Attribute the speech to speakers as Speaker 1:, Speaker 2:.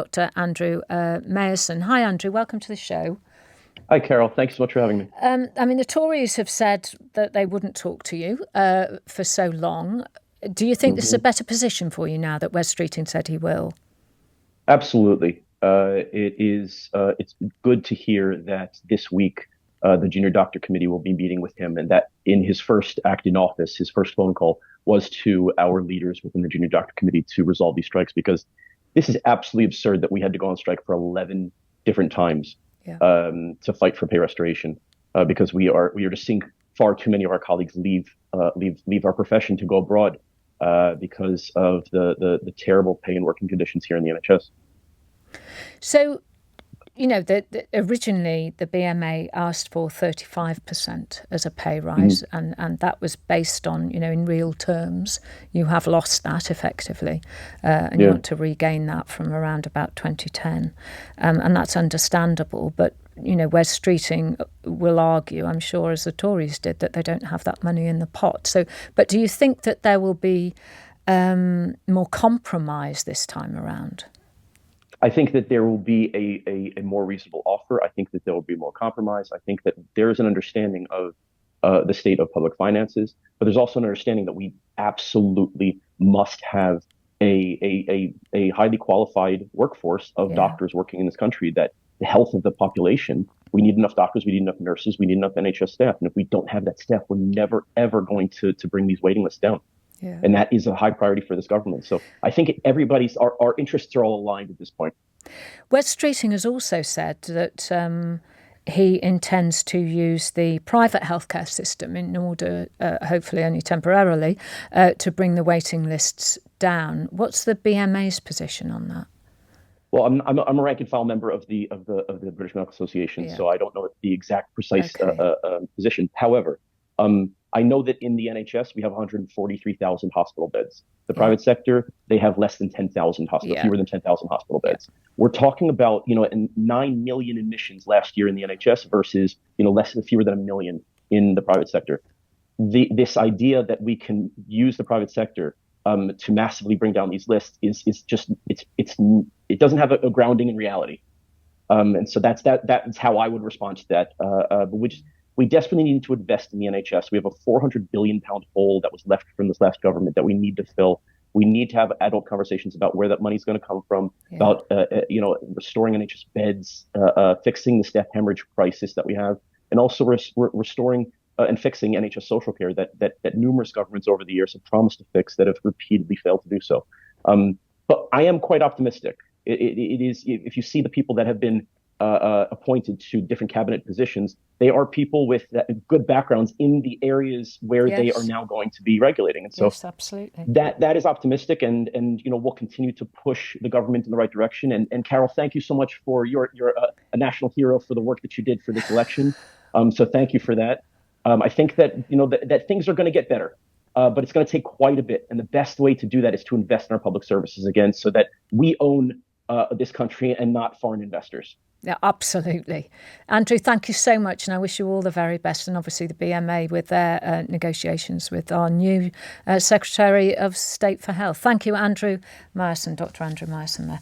Speaker 1: Dr. Andrew Meyerson. Hi, Andrew. Welcome to the show.
Speaker 2: Hi, Carol. Thanks so much for having me.
Speaker 1: The Tories have said that they wouldn't talk to you for so long. Do you think this is a better position for you now that Wes Streeting said he will?
Speaker 2: Absolutely. It's good to hear that this week the Junior Doctor Committee will be meeting with him, and that in his first act in office, his first phone call was to our leaders within the Junior Doctor Committee to resolve these strikes, because this is absolutely absurd that we had to go on strike for 11 different times to fight for pay restoration, because we are just seeing far too many of our colleagues leave our profession to go abroad because of the terrible pay and working conditions here in the NHS.
Speaker 1: So, originally the BMA asked for 35% as a pay rise, and that was based on, in real terms. You have lost that effectively, and you want to regain that from around about 2010, and that's understandable. But Wes Streeting will argue, I'm sure, as the Tories did, that they don't have that money in the pot. So, but do you think that there will be more compromise this time around?
Speaker 2: I think that there will be a more reasonable offer. I think that there will be more compromise. I think that there is an understanding of the state of public finances, but there's also an understanding that we absolutely must have a highly qualified workforce of doctors working in this country. That the health of the population, we need enough doctors, we need enough nurses, we need enough NHS staff, and if we don't have that staff, we're never ever going to bring these waiting lists down. Yeah. And that is a high priority for this government. So I think our interests are all aligned at this point.
Speaker 1: Wes Streeting has also said that he intends to use the private healthcare system in order, hopefully only temporarily, to bring the waiting lists down. What's the BMA's position on that?
Speaker 2: Well, I'm a rank and file member of the British Medical Association, so I don't know the exact precise position. However, I know that in the NHS, we have 143,000 hospital beds. The private sector, they have less than 10,000 fewer than 10,000 hospital beds. We're talking about, 9 million admissions last year in the NHS versus, fewer than 1 million in the private sector. This idea that we can use the private sector to massively bring down these lists is just, it doesn't have a grounding in reality. And so that's how I would respond to that. We desperately need to invest in the NHS. We have a £400 billion hole that was left from this last government that we need to fill. We need to have adult conversations about where that money is going to come from, about restoring NHS beds, fixing the staff hemorrhage crisis that we have, and also restoring and fixing NHS social care that numerous governments over the years have promised to fix that have repeatedly failed to do so. But I am quite optimistic. It is, if you see the people that have been appointed to different cabinet positions, they are people with good backgrounds in the areas where they are now going to be regulating. And so
Speaker 1: absolutely.
Speaker 2: That is optimistic, and we'll continue to push the government in the right direction. And Carol, thank you so much for you're a national hero for the work that you did for this election. So thank you for that. I think that that things are going to get better, but it's going to take quite a bit. And the best way to do that is to invest in our public services again, so that we own this country and not foreign investors.
Speaker 1: Yeah, absolutely. Andrew, thank you so much, and I wish you all the very best, and obviously the BMA with their negotiations with our new Secretary of State for Health. Thank you, Andrew Meyerson, Dr. Andrew Meyerson there.